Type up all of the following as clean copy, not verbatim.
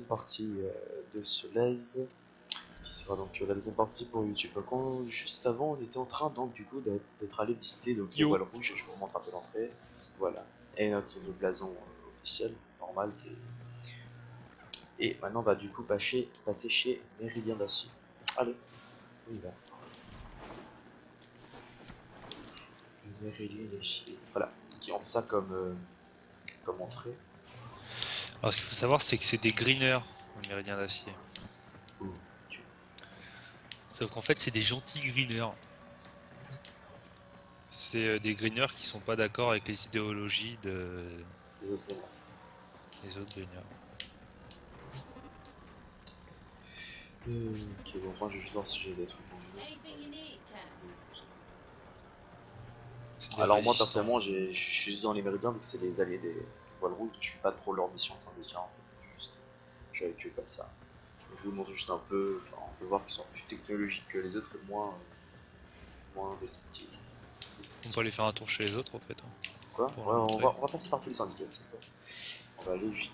partie de ce live, qui sera donc la deuxième partie pour YouTube. Donc juste avant, on était en train donc du coup d'être allé visiter donc le voile rouge. Je vous remontre un peu l'entrée. Voilà, et notre blason officiel normal. Et maintenant, on va du coup passer chez Méridien d'Acier. Allez, on y va. Méridien d'Acier. Voilà, qui ont ça comme entrée. Alors ce qu'il faut savoir, c'est que c'est des greeners en Méridien d'Acier. Sauf qu'en fait, c'est des gentils greeners. C'est des greeners qui sont pas d'accord avec les idéologies des autres greeners. Ok, bon, moi je vais juste voir si j'ai des trucs. Alors moi personnellement, je suis juste dans les méridiens vu que c'est les alliés des voiles rouges. Je suis pas trop leur mission syndicale en fait. C'est juste, je suis avec eux comme ça. Donc, je vous montre juste un peu. Enfin, on peut voir qu'ils sont plus technologiques que les autres et moins destructifs. On peut aller faire un tour chez les autres en fait. Quoi? Ouais, on va passer par tous les syndicats. On va aller juste.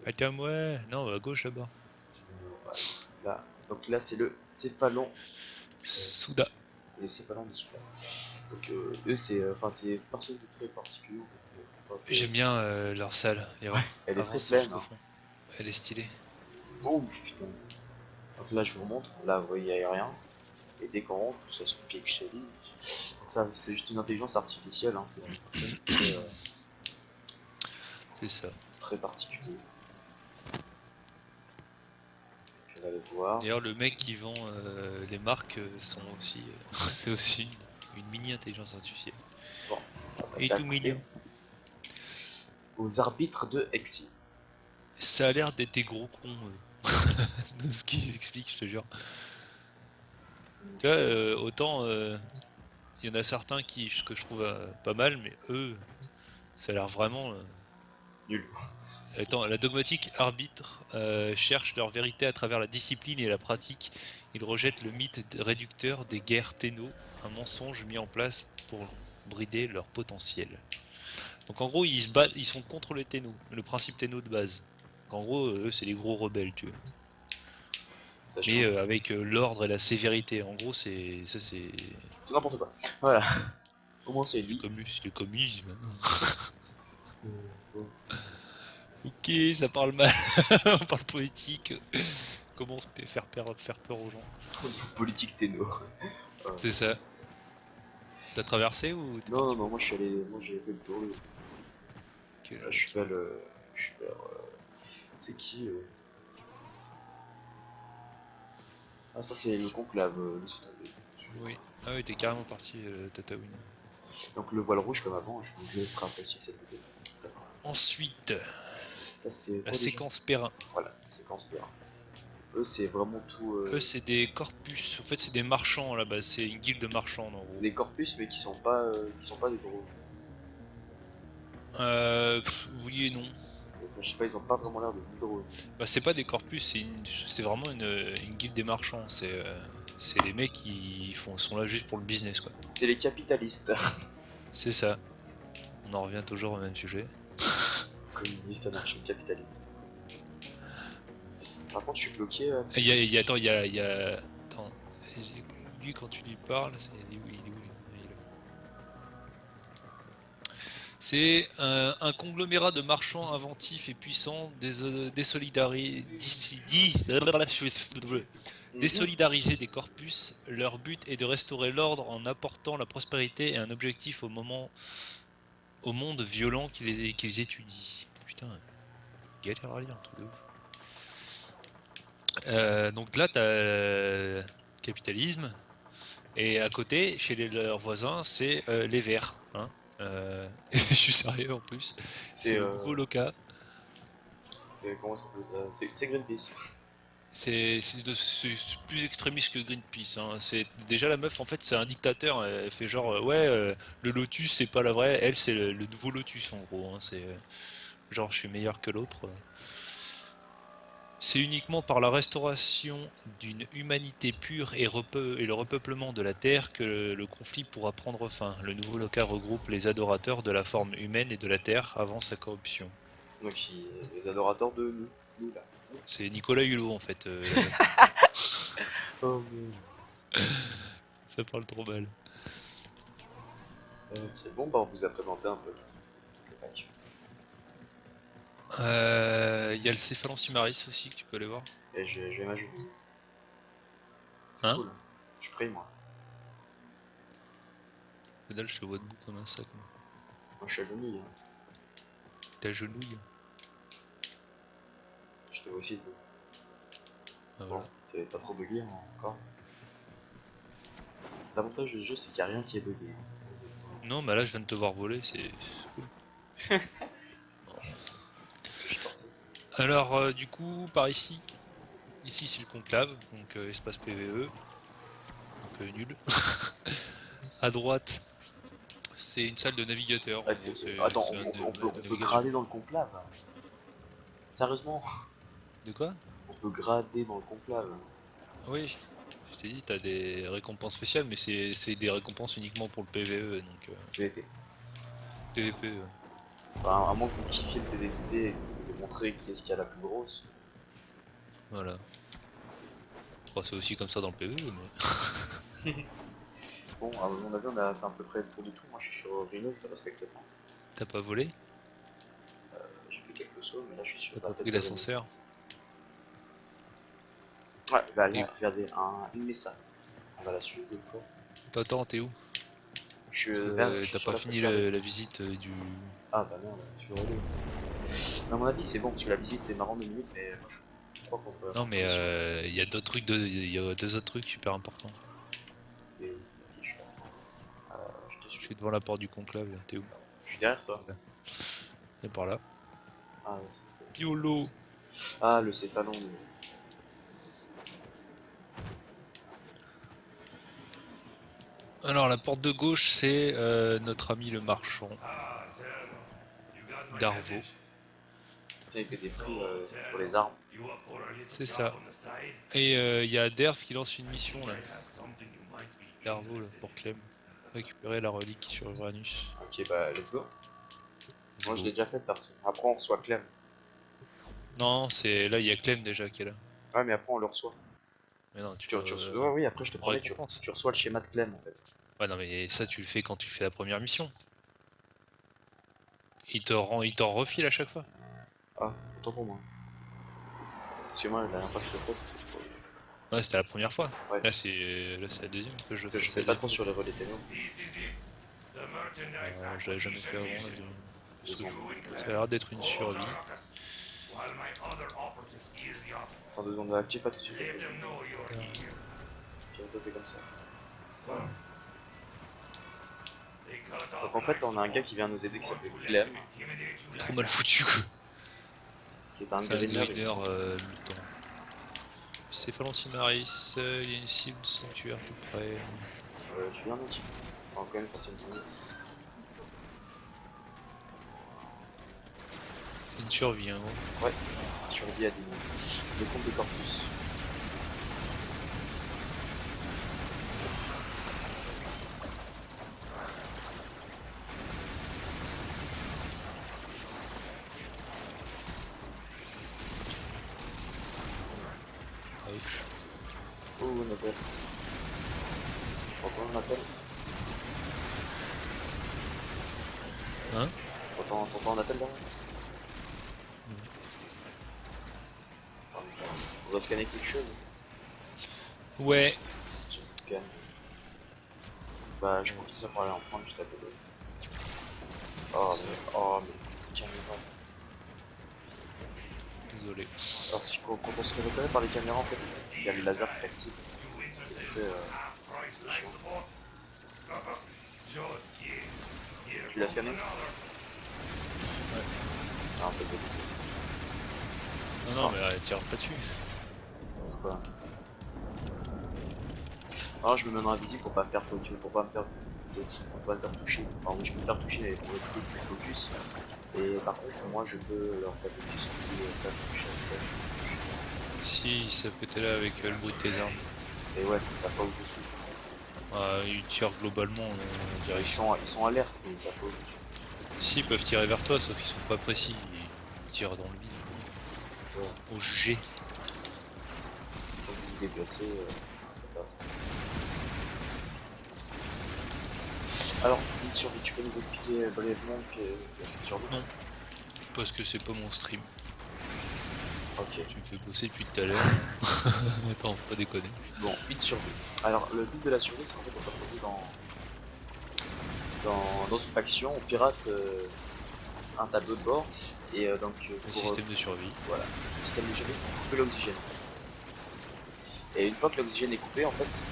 Attends, ouais, non, à gauche là-bas. Là. Donc là, c'est le céphalon. Souda. Le céphalon de Souda. Donc eux, c'est personne de très particulier. En fait. J'aime bien leur salle. Elle est très pleine. Hein. Elle est stylée. Oh putain. Donc là, je vous montre. Là, vous voyez, il n'y a rien. Et dès qu'on rentre, ça se pique chez lui. Donc ça, c'est juste une intelligence artificielle. Hein. C'est ça. Très particulier. Je vais aller voir. D'ailleurs, le mec qui vend les marques sont aussi. c'est aussi une mini intelligence artificielle. Bon, et tout mignon. Aux arbitres de Exi. Ça a l'air d'être des gros cons de ce qu'ils expliquent, je te jure. Tu vois, autant il y en a certains que je trouve pas mal, mais eux, ça a l'air vraiment nul. Attends, la dogmatique arbitre cherche leur vérité à travers la discipline et la pratique. Ils rejettent le mythe réducteur des guerres téno, un mensonge mis en place pour brider leur potentiel. Donc en gros, ils se battent, ils sont contre les ténos, le principe téno de base. Donc en gros, eux, c'est les gros rebelles, tu vois. Mais avec l'ordre et la sévérité. En gros, c'est n'importe quoi. Voilà. Au moins, c'est lui. C'est le communisme. Ok, ça parle mal. On parle politique. Comment faire peur aux gens. Politique téno. C'est ça. T'as traversé ou t'es Non, moi j'ai fait le tour. Okay, là, je suis vers. C'est qui Ah, ça c'est le conclave de Oui. Ah oui, t'es carrément parti Tatooine. Donc le voile rouge comme avant, je vous laisserai apprécier cette vidéo. Ensuite, ça c'est la séquence Perrin. Voilà, séquence Perrin. Eux c'est vraiment tout. Eux c'est des corpus. En fait c'est des marchands là-bas. C'est une guilde de marchands en gros. Des corpus mais qui sont pas des gros. Oui et non. Je sais pas, ils ont pas vraiment l'air de gros. Bah c'est pas des corpus, c'est vraiment une guilde des marchands. C'est les mecs qui sont là juste pour le business quoi. C'est les capitalistes. C'est ça. On en revient toujours au même sujet. Communiste, anarchiste, capitaliste. Par contre, je suis bloqué. Attends, lui quand tu lui parles, il est où C'est un conglomérat de marchands inventifs et puissants, désolidarisés des corpus. Leur but est de restaurer l'ordre en apportant la prospérité et un objectif au monde violent qu'ils étudient. Putain, galère à lire, un truc de ouf. Donc là, t'as capitalisme. Et à côté, chez leurs voisins, c'est les Verts. Hein. Je suis sérieux en plus. C'est le nouveau Loca. C'est Greenpeace. C'est plus extrémiste que Greenpeace. Hein. C'est déjà la meuf en fait c'est un dictateur. Elle fait genre ouais le Lotus c'est pas la vraie. Elle c'est le nouveau Lotus en gros. Hein. C'est genre je suis meilleur que l'autre. C'est uniquement par la restauration d'une humanité pure et le repeuplement de la Terre que le conflit pourra prendre fin. Le nouveau Loca regroupe les adorateurs de la forme humaine et de la Terre avant sa corruption. Donc les adorateurs de nous là. C'est Nicolas Hulot en fait. Oh, Ça parle trop mal. c'est bon, bah on vous a présenté un peu toutes les packs. Il y a le Céphalon Simaris aussi que tu peux aller voir. Et je vais m'ajouter. C'est Hein? cool. Je prie moi. Que dalle, je te vois debout comme un sac. Moi. Moi je suis à genouille. Hein. Ta genouille. Je te vois aussi debout. Ah, Bon, voilà. c'est pas trop bugué hein, encore. L'avantage du jeu c'est qu'il n'y a rien qui est bugué. Non, mais là je viens de te voir voler, c'est cool. Parce que je suis parti. Alors, du coup, par ici. Ici c'est le conclave, donc espace PVE. Donc nul. À droite, c'est une salle de navigateur. Ah, En gros, c'est attends, un on peut navigation. grader dans le conclave. Sérieusement? De quoi? On peut grader dans le conclave. Oui, je t'ai dit, t'as des récompenses spéciales, mais c'est des récompenses uniquement pour le PVE, donc PVP. PVP. Enfin, à moins que vous kiffiez le PVP et que vous voulez montrer qui est-ce qui a la plus grosse. Voilà. Bon, c'est aussi comme ça dans le PVE, mais... Bon, à mon avis, on a fait à peu près le tour du tout. Moi, je suis sur Rhino, je le respecte pas. T'as pas volé? J'ai fait quelques sauts, mais là, je suis sur T'as la pas tête pris de l'ascenseur? Rhino. Ouais, bah là, Et- regardez, une Mesa. On va la suivre de quoi. Attends, t'es où? Je suis T'as sur pas la fini tête de la visite du... Ah bah non, je suis relou. Mais à mon avis, c'est bon, parce que la visite, c'est marrant de minutes, mais moi, je crois qu'on peut... Non, mais il y a d'autres trucs, il y a deux autres trucs super importants. Et, ok, je suis là. Je te Je suis. suis devant la porte du conclave, là, t'es où? Je suis derrière toi. Et par là. Ah, ouais, c'est... YOLO! Ah, le céphalon. Alors, la porte de gauche, c'est notre ami le marchand d'Arvo. Tiens, il fait des prix pour les armes. C'est ça. Et il y a Derv qui lance une mission là. D'Arvo là, pour Clem. Récupérer la relique sur Uranus. Ok, bah, let's go. Moi, je go. l'ai déjà fait perso. Après, on reçoit Clem. Non, c'est là, il y a Clem déjà qui est là. Ouais, mais après, on le reçoit. Mais non, Tu reçois... Ouais, oui, après, je te promets, récompense. tu reçois le schéma de Clem en fait. Ouais, non, mais ça, tu le fais quand tu fais la première mission. Il t'en refile à chaque fois. Ah, autant pour moi. Parce que moi, la dernière fois que je l'ai fait, c'était pour... Ouais, c'était la première fois. Ouais. Là, c'est la deuxième que je Parce que je fais. fais pas trop sur les relais ténors. Je l'avais jamais fait avant. Là, Deux secondes. Ça a l'air d'être une survie. Attends 2 secondes, active pas tout de suite. Piloter comme ça. Donc en fait, on a un gars qui vient nous aider qui s'appelle Clem, Trop mal foutu quoi. qui est un C'est un greener. greener mutant. Céphalon Simaris, il y a une cible sanctuaire tout près. Je viens mec. Enfin, quand même, quand il y a une minute. C'est une survie, hein, gros. Ouais, survie à 10 minutes. Le compte de corpus. Ouch. Oh, on appelle. T'entends un appel? Hein? T'entends un appel derrière? On doit scanner quelque chose? Ouais. Je scanne. Bah, je continue pour aller en prendre juste à côté. Oh, mais caméra. Désolé. Alors, si, quand on se fait repérer par les caméras, en fait, il y a le laser qui s'active. C'est chiant. Tu l'as scanné? Ouais. Ah, en fait, c'est poussé. Non, mais tire pas dessus. Pourquoi? Alors, je me mets dans invisible pour pas me faire focus, pour pas me faire toucher. Enfin, oui, je peux me faire toucher, mais pour être plus focus. Et par contre, moi, je peux leur faire focus si ça touche, ça touche. Si, ça peut être là avec le bruit de tes armes. Et ouais, ils savent pas où je suis. Ils tirent globalement en direction. Ils sont alertes, mais ils savent pas où je suis. Si, ils peuvent tirer vers toi, sauf qu'ils sont pas précis. Ils tirent dans le vide. Ouais. au G. Quand vous vous déplacez, ça passe. Alors, vite survie, tu peux nous expliquer brièvement que la survie? Non, parce que c'est pas mon stream. Ok. Tu me fais bosser depuis tout à l'heure. Attends, faut pas déconner. Bon, 8 survie. Alors, le but de la survie, c'est qu'en fait, on s'introduit dans une faction, on pirate un tableau de bord, et donc Le pour système de survie. voilà, le système de survie pour couper l'oxygène. Et une fois que l'oxygène est coupé, en fait,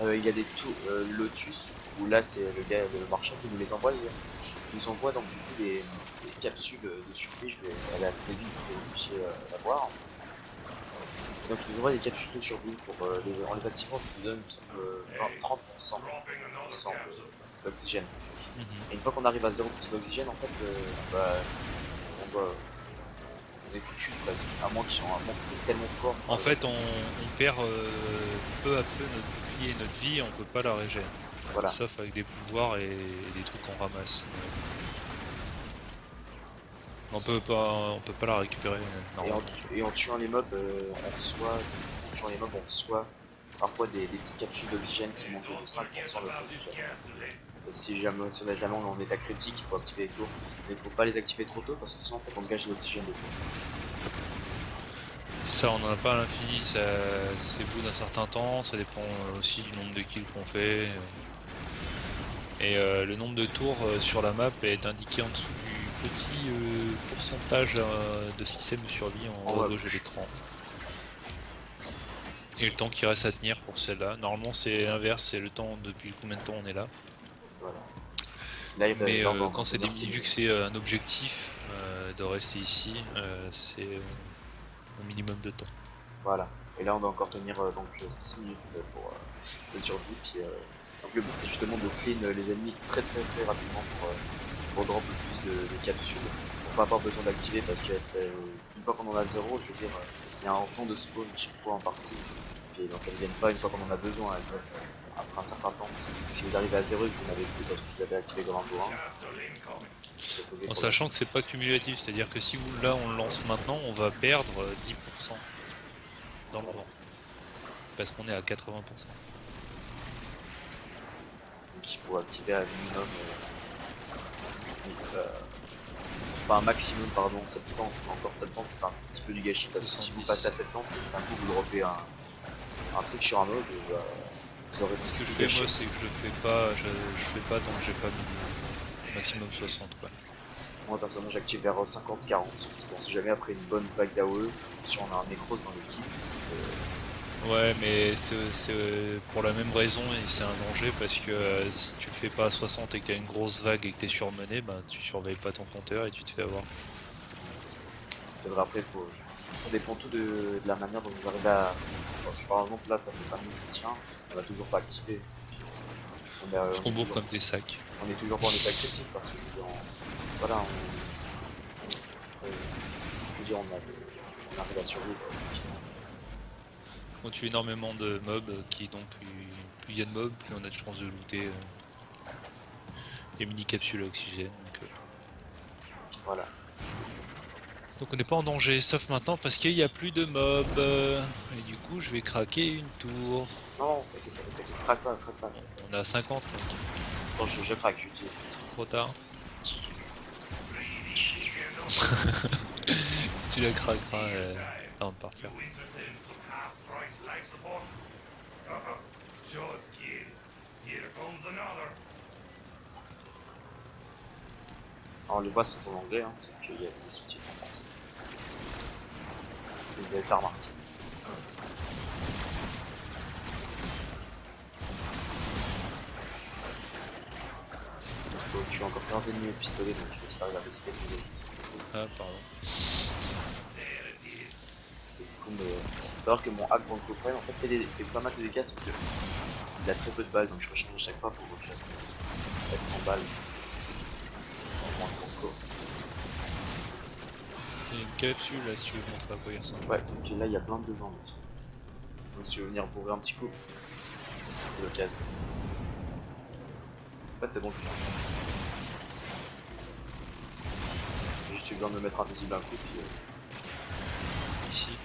il y a des tours Lotus, où là c'est le gars, le marchand qui nous les envoie, il nous envoie donc du coup des capsules de survie, je vais aller à très vite pour que vous puissiez la voir. Et donc il nous envoie des capsules de survie pour en les activant, ça nous donne 30% d'oxygène. Et une fois qu'on arrive à 0% d'oxygène, en fait, on est foutu presque, à moins qu'ils soient tellement forts. En fait, on perd peu à peu notre vie et notre vie, on peut pas la régénérer. Voilà. Sauf avec des pouvoirs et des trucs qu'on ramasse. On peut pas la récupérer normalement. Et en tuant les mobs, on reçoit parfois des petites capsules d'oxygène qui montent de 5% de l'oxygène. Si jamais on est état critique, il faut activer les tours. Mais il faut pas les activer trop tôt parce que sinon en fait, on gâche l'oxygène de tout. Ça, on en a pas à l'infini, c'est bout d'un certain temps, ça dépend aussi du nombre de kills qu'on fait. Et le nombre de tours sur la map est indiqué en dessous du petit pourcentage de système de survie en haut à gauche de l'écran. Et le temps qui reste à tenir pour celle-là. Normalement c'est l'inverse, c'est le temps depuis combien de temps on est là. Voilà. Là, Mais quand c'est vu que c'est un objectif de rester ici, c'est un minimum de temps. Voilà. Et là on doit encore tenir donc 6 minutes pour le survie. Puis, donc le but c'est justement de clean les ennemis très rapidement pour drop le plus de capsules. Pour pas avoir besoin d'activer parce que une fois qu'on en a 0, je veux dire, il y a un temps de spawn chaque fois en partie. Et donc elles ne viennent pas une fois qu'on en a besoin, elles peuvent après un certain temps. Si vous arrivez à 0 et que vous n'avez plus parce que vous avez activé Grand pour 1, en sachant que c'est pas cumulatif, c'est-à-dire que si là on le lance maintenant, on va perdre 10% dans le vent. Parce qu'on est à 80%. Donc il faut activer à minimum, pas un maximum, pardon, 70, encore 70 c'est un petit peu du gâchis parce que si vous passez à 70, d'un coup vous dropez un truc sur un mode, vous aurez Ce que je fais moi c'est que je fais pas tant que j'ai pas mis maximum 60 quoi. Moi personnellement j'active vers 50-40 parce qu'on sait jamais après une bonne vague d'AOE si on a un nécrose dans l'équipe. Ouais mais c'est pour la même raison et c'est un danger parce que si tu le fais pas à 60 et que t'as une grosse vague et que t'es surmené, bah tu surveilles pas ton compteur et tu te fais avoir. C'est vrai, après ça dépend tout de la manière dont vous arrivez à... Parce que par exemple là ça fait 5 minutes que tient, on va toujours pas activer. Je combourbe comme des sacs. On est toujours pas en état critique parce que voilà, je veux dire on arrive à survivre. On tue énormément de mobs qui donc plus il y a de mobs, plus on a de chances de looter les mini capsules à oxygène. Donc, voilà. Donc on n'est pas en danger, sauf maintenant parce qu'il n'y a plus de mobs. Et du coup je vais craquer une tour. Non, craque pas. On a 50 donc. Non, je craque, je dis. Trop tard. Tu la craqueras avant de partir. Alors les voix c'est en anglais, hein, c'est qu'il y a des sous-titres en français. Vous avez pas remarqué. Je suis encore 15 ennemis au pistolet donc je vais essayer d'arriver à vite quelques minutes. Ah pardon. Et du coup, faut savoir que mon hack pour le coffret en fait fait pas mal de dégâts sauf que il a très peu de balles donc je rechange à chaque fois pour recharger. 400 balles. En moins de conco. Il y a une capsule là si tu veux montrer à quoi il ressemble. Ouais, sauf que là il y a plein de gens dessus. Donc si tu veux venir bourrer un petit coup, c'est l'occasion. En fait c'est bon, je change. J'ai juste eu besoin de me mettre invisible un coup puis... ici.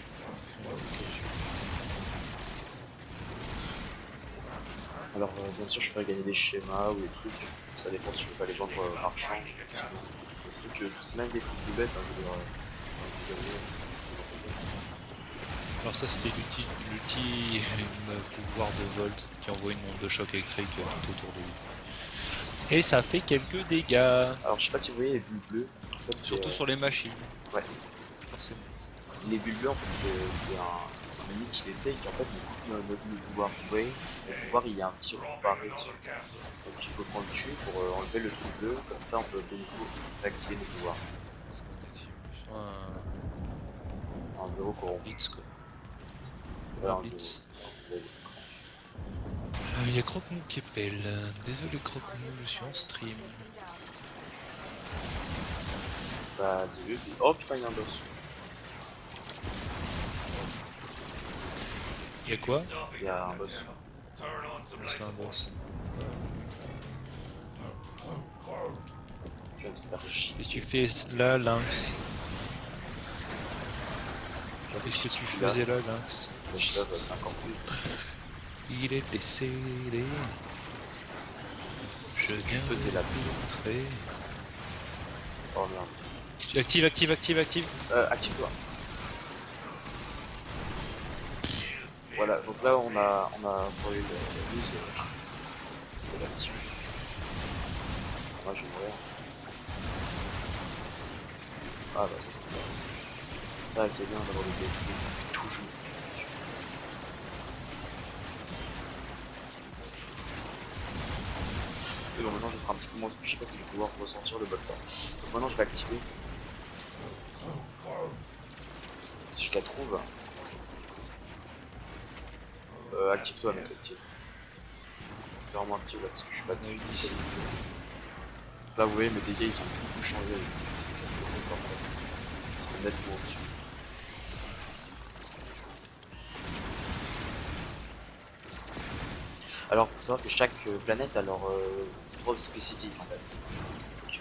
Alors bien sûr je pourrais gagner des schémas ou des trucs, ça dépend si je veux pas les vendre marchands. Des trucs, c'est même des trucs tout bêtes, hein, je veux dire, Alors ça c'était l'outil pouvoir de Volt qui envoie une onde de choc électrique tout autour de lui. Et ça fait quelques dégâts. Alors je sais pas si vous voyez les bulles bleues. En fait, Surtout sur les machines. Ouais. Forcément. Les bulles bleues en fait c'est un ennemi qui les fait qui en fait nous coupe notre pouvoir. Si vous voyez, le pouvoir il y a un petit comparé dessus. Donc il faut prendre le tuer pour enlever le truc bleu, comme ça on peut de nouveau réactiver nos pouvoirs. C'est un 0 corrompu. Blitz quoi. Voilà, un Blitz. 0. Il y a Croque-Mou qui appelle. Désolé Croque-Mou, je suis en stream. Bah dis-le, oh putain il y a un boss. Il y a quoi? Il y a un boss. C'est un boss. Je viens de faire chier. Et tu fais là, Lynx. Qu'est-ce que tu faisais là, Lynx? Le chef c'est encore plus. Il est décédé. Je faisais la montrer. Oh merde. Active. Active-toi. Voilà, donc là on a pour eu la news de la mission. Moi je vais mourir. Ah bah c'est trop bien. Ça qui est bien d'avoir des zombies toujours. Et donc maintenant je serai un petit peu moins touché parce que je vais pouvoir ressentir le bolter. Donc maintenant je vais activer. Si je la trouve. Active-toi mec, active. Vraiment active là parce que je suis pas du tout. Là vous voyez mes dégâts ils ont beaucoup changé. Ils sont nettement au-dessus. Alors faut savoir que chaque planète a leur drop spécifique en fait. Donc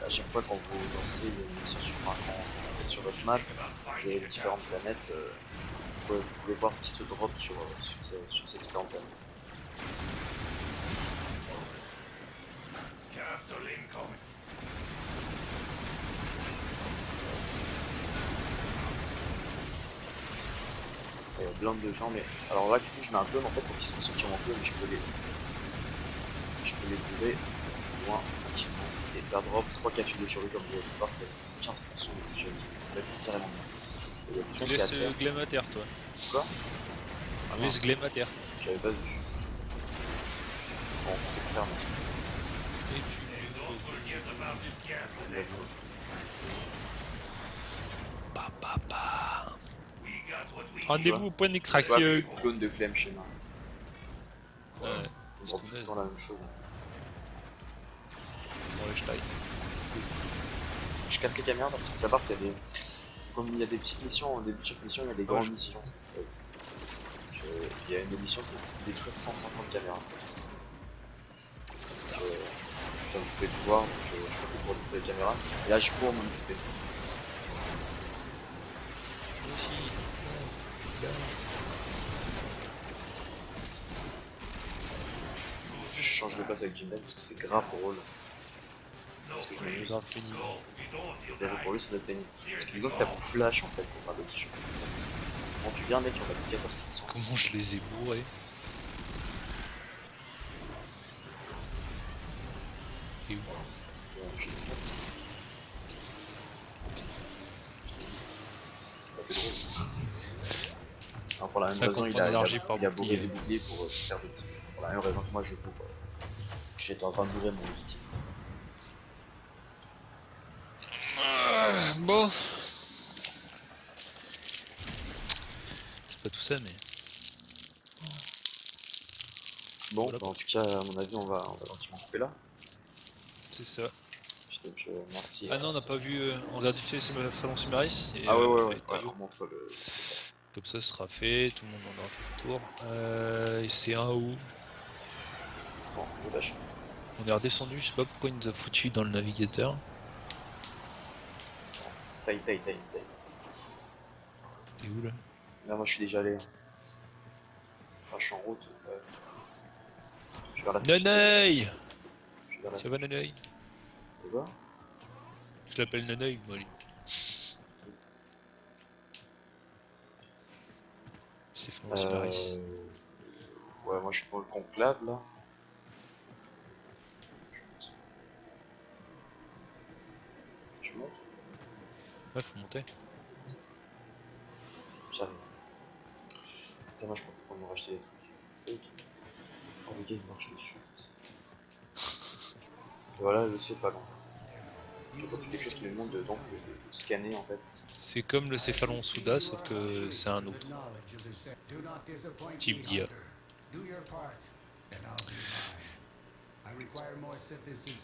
à chaque fois quand vous lancez une mission sur, quand vous êtes sur votre map, vous avez différentes planètes. Vous pouvez voir ce qui se drop sur ces différentes planètes. Blinde de gens, mais alors là du coup je mets un clone en fait pour qu'ils se concentrent sur mon clone, mais je peux les trouver loin tranquillement et faire drop 3 capsules de sur lui comme vous pouvez voir, 15% de TGM, ça va être carrément bien. Tu laisses Glem à terre toi. Quoi? Tu laisses Glem à terre. J'avais pas vu. Bon, c'est externe. Et tu... Rendez-vous au point d'extraction. Clone de flemme chez moi. Ouais, c'est tout le temps la même chose. Bon, allez, je taille. Je casse les caméras parce qu'il faut savoir qu'il y a des... Comme il y a des petites missions, au début de chaque mission, il y a des grandes missions. Il y a une mission, c'est de détruire 150 caméras. Comme vous pouvez le voir, je fais pour détruire les caméras. Et là, je cours mon XP. Je change de place avec Jimben parce que c'est grave drôle. Parce que je m'amuse. Grave pénible. Pour lui, ça doit être pénible. Parce que disons que ça vous flash en fait pour faire des petits choses. Quand tu viens, mec, on va te 14%. Comment je les ai bourrés? Et où? C'est drôle. Alors, pour la même raison, il a bourré des boucliers pour faire des petits. Pour la même raison que moi je bourre. J'étais en train de bourrer mon outil. Bon. C'est pas tout ça, mais. Bon, voilà. Bah, en tout cas, à mon avis, on va gentiment couper là. C'est ça. Donc, merci. Ah non, on n'a pas vu. On regarde du Phalon Sumaris. Ah ouais, on montre le. Comme ça, ce sera fait. Tout le monde en aura fait le tour. C'est un où? Bon, le vache. On est redescendu, je sais pas pourquoi il nous a foutu dans le navigateur. Taille. T'es où là? Là, moi je suis déjà allé. Hein. Enfin, je suis en route. Je suis vers la station. Naneuil! Je suis vers la Ça va station. Naneuil? Tu vois? Je l'appelle Naneuil, moi lui. C'est fait aussi Maris. Ouais, moi je suis pour le conclave là. Je monte. Ouais, faut monter. J'arrive. Ça marche pas pour me racheter des trucs. C'est ok. Oh, le gars il marche dessus. Et voilà, je sais pas long. C'est quelque chose qui me demande de donc de scanner en fait. C'est comme le céphalon Souda, sauf que c'est un autre type d'IA.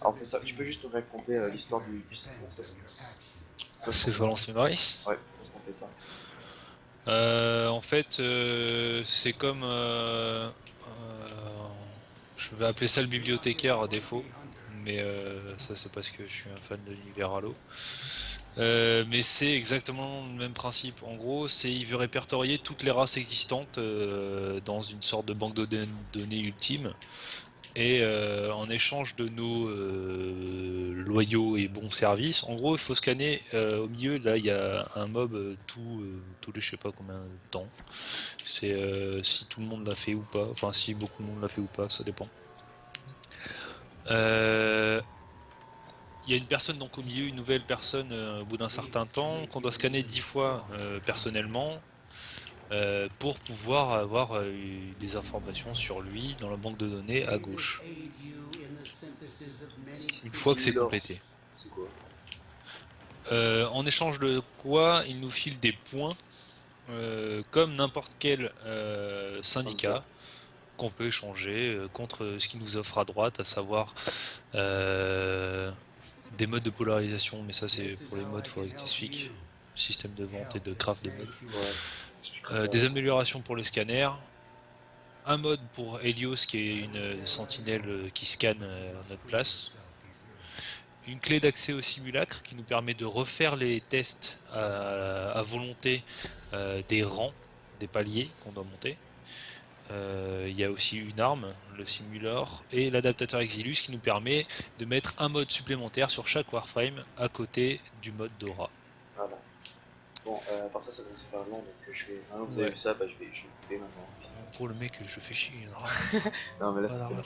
Alors, ça, tu peux juste nous raconter l'histoire du cerveau en fait. Céphalon Maris. Ouais, parce qu'on fait ça. En fait, c'est comme... je vais appeler ça le bibliothécaire à défaut, mais ça c'est parce que je suis un fan de l'univers Halo. Mais c'est exactement le même principe. En gros, il veut répertorier toutes les races existantes dans une sorte de banque de données ultime. Et en échange de nos loyaux et bons services, en gros, il faut scanner au milieu. Là, il y a un mob tous les je sais pas combien de temps. C'est si tout le monde l'a fait ou pas. Enfin, si beaucoup de monde l'a fait ou pas, ça dépend. Il y a une personne donc au milieu, une nouvelle personne au bout d'un certain temps qu'on doit scanner 10 fois personnellement pour pouvoir avoir des informations sur lui dans la banque de données à gauche. Une fois que c'est complété. C'est quoi? En échange de quoi il nous file des points comme n'importe quel syndicat qu'on peut échanger contre ce qu'il nous offre à droite, à savoir des modes de polarisation, mais ça c'est pour les modes, faudrait que tu expliques. Système de vente et de craft de mode. Ouais, des améliorations pour le scanner. Un mode pour Helios qui est une sentinelle qui scanne notre place. Une clé d'accès au simulacre qui nous permet de refaire les tests à volonté des rangs, des paliers qu'on doit monter. Il y a aussi une arme, le simulor, et l'adaptateur Exilus qui nous permet de mettre un mode supplémentaire sur chaque Warframe à côté du mode Dora. Voilà. Bon, à part ça, ça commence à faire long, donc je vais. Maintenant que vous avez vu ça, bah, je vais couper maintenant. Pour le mec, je fais chier. Non, mais là, c'est bon.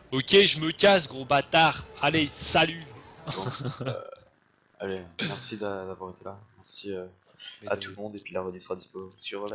Ok, je me casse, gros bâtard. Allez, salut. Bon, allez, merci d'avoir été là. Merci à tout le monde, et puis la rediff sera dispo sur